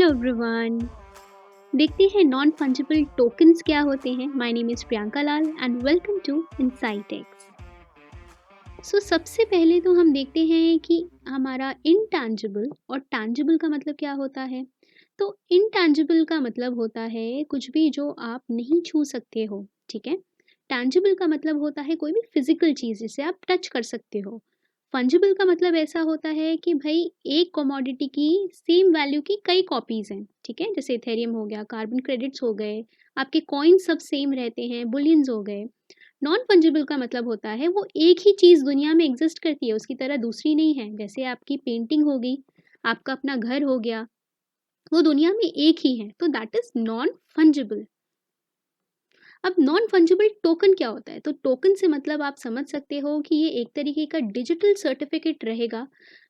Hello everyone. देखते हैं non fungible tokens क्या होते हैं। My name is Priyanka Lal and welcome to Insight X. So सबसे पहले तो हम देखते हैं कि हमारा इनटैंजिबल और टैंजिबल का मतलब क्या होता है। तो इनटैंजिबल का मतलब होता है कुछ भी जो आप नहीं छू सकते हो, ठीक है। टैंजिबल का मतलब होता है कोई भी फिजिकल चीज़ जिसे आप टच कर सकते हो। फंजिबल का मतलब ऐसा होता है कि भाई एक कमोडिटी की सेम वैल्यू की कई कॉपीज़ हैं, ठीक है। जैसे इथेरियम हो गया, कार्बन क्रेडिट्स हो गए, आपके कॉइन्स सब सेम रहते हैं, बुलियंस हो गए। नॉन फंजिबल का मतलब होता है वो एक ही चीज़ दुनिया में एग्जिस्ट करती है, उसकी तरह दूसरी नहीं है। जैसे आपकी पेंटिंग हो गई, आपका अपना घर हो गया, वो दुनिया में एक ही है, तो दैट इज नॉन फंजिबल। अब नॉन फंजिबल टोकन क्या होता है? तो टोकन से मतलब आप समझ सकते हो कि ये एक तरीके का डिजिटल सर्टिफिकेट रहेगा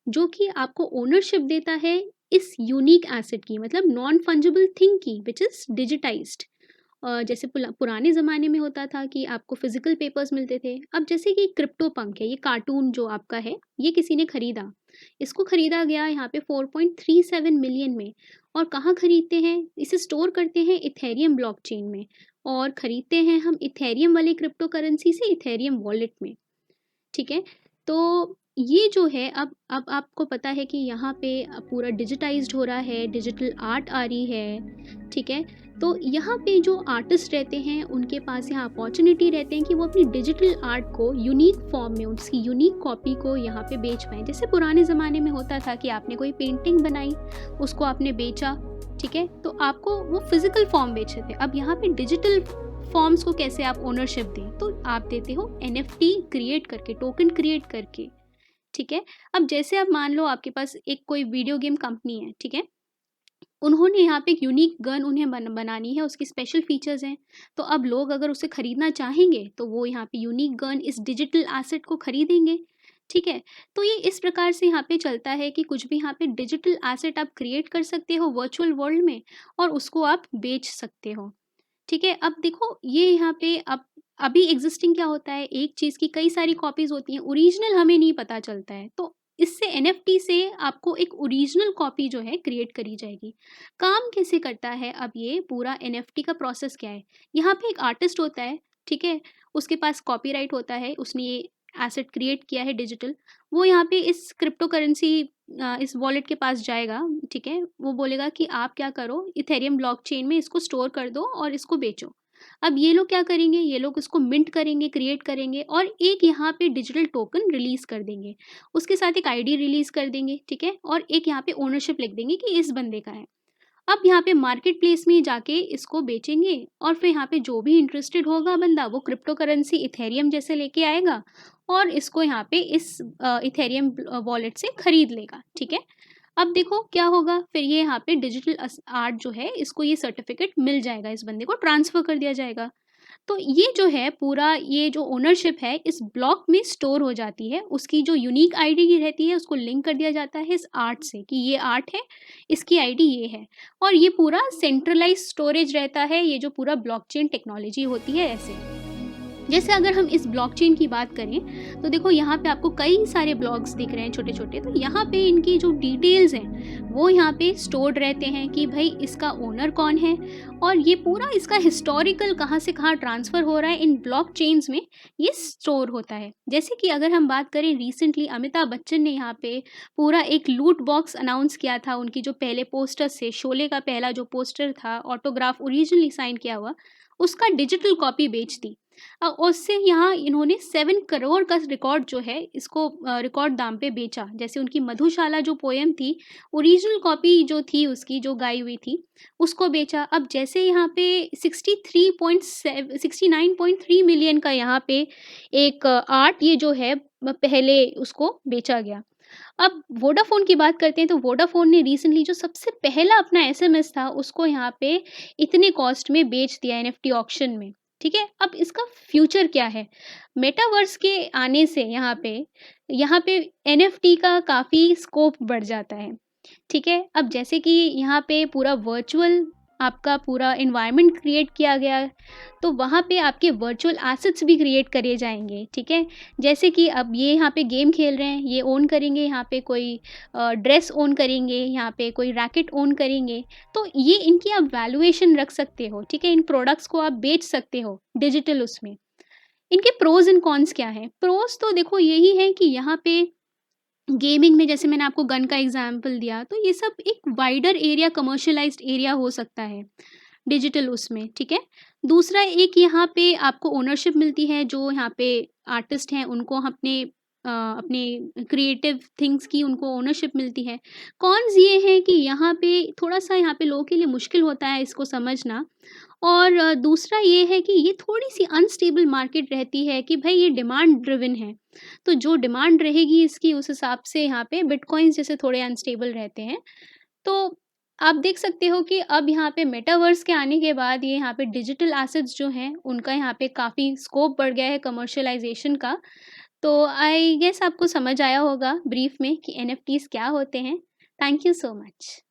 जो कि आपको ओनरशिप देता है इस यूनिक एसेट की, मतलब नॉन फंजिबल थिंग की, विच इज डिजिटाइज्ड। जैसे पुराने ज़माने में होता था कि आपको फिजिकल पेपर्स मिलते थे। अब जैसे कि क्रिप्टो पंक है, ये कार्टून जो आपका है, ये किसी ने खरीदा। इसको खरीदा गया यहाँ पे 4.37 मिलियन में। और कहाँ खरीदते हैं? इसे स्टोर करते हैं इथेरियम ब्लॉकचेन में, और खरीदते हैं हम इथेरियम वाली क्रिप्टो करेंसी से इथेरियम वॉलेट में, ठीक है। तो ये जो है, अब आपको पता है कि यहाँ पे पूरा डिजिटाइज्ड हो रहा है, डिजिटल आर्ट आ रही है, ठीक है। तो यहाँ पे जो आर्टिस्ट रहते हैं उनके पास यहाँ अपॉर्चुनिटी रहते हैं कि वो अपनी डिजिटल आर्ट को यूनिक फॉर्म में, उसकी यूनिक कॉपी को यहाँ पे बेच पाएँ। जैसे पुराने ज़माने में होता था कि आपने कोई पेंटिंग बनाई, उसको आपने बेचा, ठीक है, तो आपको वो फिजिकल फॉर्म बेचे थे। अब यहाँ पे डिजिटल फॉर्म्स को कैसे आप ओनरशिप दें, तो आप देते हो एनएफटी क्रिएट करके, टोकन क्रिएट करके, ठीक है। अब जैसे आप मान लो आपके पास एक कोई वीडियो गेम कंपनी है, ठीक है, उन्होंने यहाँ पे एक यूनिक गन उन्हें बनानी है, उसकी स्पेशल फीचर्स हैं। तो अब लोग अगर उसे खरीदना चाहेंगे तो वो यहाँ पे यूनिक गन, इस डिजिटल एसेट को खरीदेंगे, ठीक है। तो ये इस प्रकार से यहाँ पे चलता है कि कुछ भी यहाँ पे डिजिटल एसेट आप क्रिएट कर सकते हो वर्चुअल वर्ल्ड में, और उसको आप बेच सकते हो, ठीक है। अब देखो ये यहाँ पे अब अभी एग्जिस्टिंग क्या होता है, एक चीज़ की कई सारी कॉपीज़ होती हैं, ओरिजिनल हमें नहीं पता चलता है। तो इससे एनएफटी से आपको एक ओरिजिनल कॉपी जो है क्रिएट करी जाएगी। काम कैसे करता है अब ये पूरा एनएफटी का प्रोसेस क्या है? यहाँ पे एक आर्टिस्ट होता है, ठीक है, उसके पास कॉपीराइट होता है, उसने ये एसेट क्रिएट किया है डिजिटल। वो यहाँ पे इस क्रिप्टो करेंसी इस वॉलेट के पास जाएगा, ठीक है, वो बोलेगा कि आप क्या करो, इथेरियम ब्लॉकचेन में इसको स्टोर कर दो और इसको बेचो। अब ये लोग क्या करेंगे, ये लोग इसको मिंट करेंगे, क्रिएट करेंगे, और एक यहाँ पे डिजिटल टोकन रिलीज कर देंगे। उसके साथ एक आईडी रिलीज कर देंगे, ठीक है, और एक यहाँ पे ओनरशिप लिख देंगे कि इस बंदे का है। अब यहाँ पे मार्केट प्लेस में जाके इसको बेचेंगे, और फिर यहाँ पे जो भी इंटरेस्टेड होगा बंदा, वो क्रिप्टो करेंसी इथेरियम जैसे लेके आएगा और इसको यहाँ पे इस इथेरियम वॉलेट से खरीद लेगा, ठीक है। अब देखो क्या होगा, फिर ये यहाँ पे डिजिटल आर्ट जो है, इसको ये सर्टिफिकेट मिल जाएगा, इस बंदे को ट्रांसफर कर दिया जाएगा। तो ये जो है पूरा, ये जो ओनरशिप है इस ब्लॉक में स्टोर हो जाती है, उसकी जो यूनिक आईडी रहती है उसको लिंक कर दिया जाता है इस आर्ट से कि ये आर्ट है, इसकी आईडी ये है। और ये पूरा सेंट्रलाइज स्टोरेज रहता है, ये जो पूरा ब्लॉकचेन टेक्नोलॉजी होती है ऐसे। जैसे अगर हम इस ब्लॉकचेन की बात करें तो देखो यहाँ पे आपको कई सारे ब्लॉक्स दिख रहे हैं छोटे छोटे, तो यहाँ पे इनकी जो डिटेल्स हैं वो यहाँ पे स्टोर्ड रहते हैं कि भाई इसका ओनर कौन है, और ये पूरा इसका हिस्टोरिकल कहाँ से कहाँ ट्रांसफ़र हो रहा है इन ब्लॉक चेन्स में, ये स्टोर होता है। जैसे कि अगर हम बात करें, रिसेंटली अमिताभ बच्चन ने यहाँ पे पूरा एक लूट बॉक्स अनाउंस किया था, उनकी जो पहले पोस्टर से, शोले का पहला जो पोस्टर था, ऑटोग्राफ ओरिजिनली साइन किया हुआ, उसका डिजिटल कॉपी बेच दी। उससे यहाँ इन्होंने 7 करोड़ का रिकॉर्ड जो है, इसको रिकॉर्ड दाम पे बेचा। जैसे उनकी मधुशाला जो पोएम थी, ओरिजिनल कॉपी जो थी उसकी, जो गाई हुई थी, उसको बेचा। अब जैसे यहाँ पे 69.3 मिलियन का यहाँ पे एक आर्ट ये जो है पहले उसको बेचा गया। अब वोडाफ़ोन की बात करते हैं, तो वोडाफ़ोन ने रिसेंटली जो सबसे पहला अपना एसएमएस था, उसको यहाँ पे इतने कॉस्ट में बेच दिया एनएफटी ऑक्शन में, ठीक है। अब इसका फ्यूचर क्या है? मेटावर्स के आने से यहाँ पे एनएफटी का काफ़ी स्कोप बढ़ जाता है, ठीक है। अब जैसे कि यहाँ पे पूरा वर्चुअल आपका पूरा एनवायरनमेंट क्रिएट किया गया, तो वहाँ पे आपके वर्चुअल एसेट्स भी क्रिएट करे जाएँगे, ठीक है? जैसे कि अब ये यहाँ पे गेम खेल रहे हैं, ये ओन करेंगे, यहाँ पे कोई ड्रेस ओन करेंगे, यहाँ पे कोई रैकेट ओन करेंगे, तो ये इनकी आप वैल्यूएशन रख सकते हो, ठीक है? इन प्रोडक्ट्स को आप बेच सकते हो डिजिटल उसमें। इनके प्रोज़ एंड कॉन्स क्या हैं? प्रोज़ तो देखो यही है कि यहाँ पे गेमिंग में जैसे मैंने आपको गन का एग्ज़ाम्पल दिया, तो ये सब एक वाइडर एरिया कमर्शियलाइज़्ड एरिया हो सकता है, डिजिटल उसमें, ठीक है? दूसरा एक यहाँ पे आपको ओनरशिप मिलती है, जो यहाँ पे आर्टिस्ट हैं उनको अपने क्रिएटिव थिंग्स की उनको ओनरशिप मिलती है। कॉन्स ये हैं कि यहाँ पे थोड़ा-सा यहाँ पे लोगों के लिए मुश्किल होता है इसको समझना, और दूसरा ये है कि ये थोड़ी-सी अनस्टेबल मार्केट रहती है कि भई ये डिमांड ड्रिवन है। तो जो डिमांड रहेगी इसकी उस हिसाब से यहाँ पे बिटकॉइन्स जैसे थोड़े अनस्टेबल रहते हैं। तो आप देख सकते हो कि अब यहाँ पे मेटावर्स के आने के बाद ये यहाँ पे डिजिटल एसेट्स जो हैं उनका यहाँ पे काफ़ी स्कोप बढ़ गया है कमर्शियलाइज़ेशन का। तो आई गेस आपको समझ आया होगा ब्रीफ में कि एनएफटीज़ क्या होते हैं। Thank you so much.